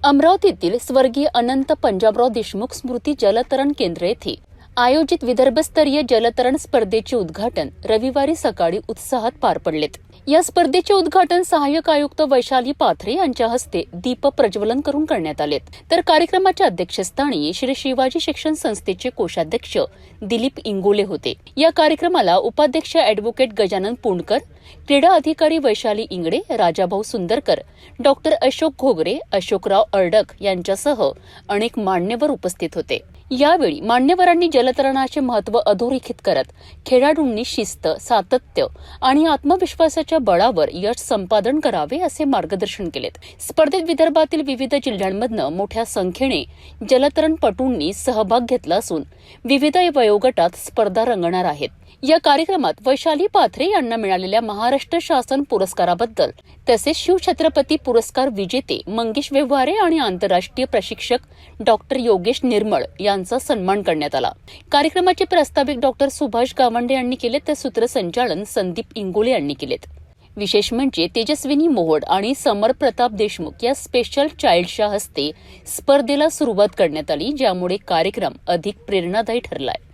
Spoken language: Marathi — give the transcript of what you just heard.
अमरावतीतील स्वर्गीय अनंत पंजाबराव देशमुख स्मृती जलतरण केंद्र येथे आयोजित विदर्भस्तरीय जलतरण स्पर्धेचे उद्घाटन रविवारी सकाळी उत्साहात पार पडलेत। या स्पर्धेचे उद्घाटन सहाय्यक आयुक्त वैशाली पाथरे यांच्या हस्ते दीप प्रज्वलन करून करण्यात आले। तर कार्यक्रमाच्या अध्यक्षस्थानी श्री शिवाजी शिक्षण संस्थेचे कोषाध्यक्ष दिलीप इंगोले होते। या कार्यक्रमाला उपाध्यक्ष ॲडव्होकेट गजानन पुंडकर, क्रीडा अधिकारी वैशाली इंगडे, राजाभाऊ सुंदरकर, डॉक्टर अशोक घोगरे, अशोकराव अर्डक यांच्यासह अनेक मान्यवर उपस्थित होते। यावेळी मान्यवरांनी जलतरणाचे महत्त्व अधोरेखित करत खेळाडूंनी शिस्त, सातत्य आणि आत्मविश्वासाच्या बळावर यश संपादन करावे असे मार्गदर्शन केलेत। स्पर्धेत विदर्भातील विविध जिल्ह्यांमधून मोठ्या संख्येने जलतरणपटूंनी सहभाग घेतला असून विविध वयोगटात स्पर्धा रंगणार आहेत। या कार्यक्रमात वैशाली पाथरे यांना मिळालेल्या महाराष्ट्र शासन पुरस्काराबद्दल तसेच शिवछत्रपती पुरस्कार विजेते मंगेश व्यवहारे आणि आंतरराष्ट्रीय प्रशिक्षक डॉक्टर योगेश निर्मळ यांचा सन्मान करण्यात आला। कार्यक्रमाचे प्रास्ताविक डॉक्टर सुभाष गावंडे यांनी केले तर सूत्रसंचालन संदीप इंगोले यांनी केलेत। विशेष म्हणजे तेजस्विनी मोहोड आणि समर प्रताप देशमुख या स्पेशल चाइल्डच्या हस्ते स्पर्धेला सुरुवात करण्यात आली, ज्यामुळे कार्यक्रम अधिक प्रेरणादायी ठरलाय।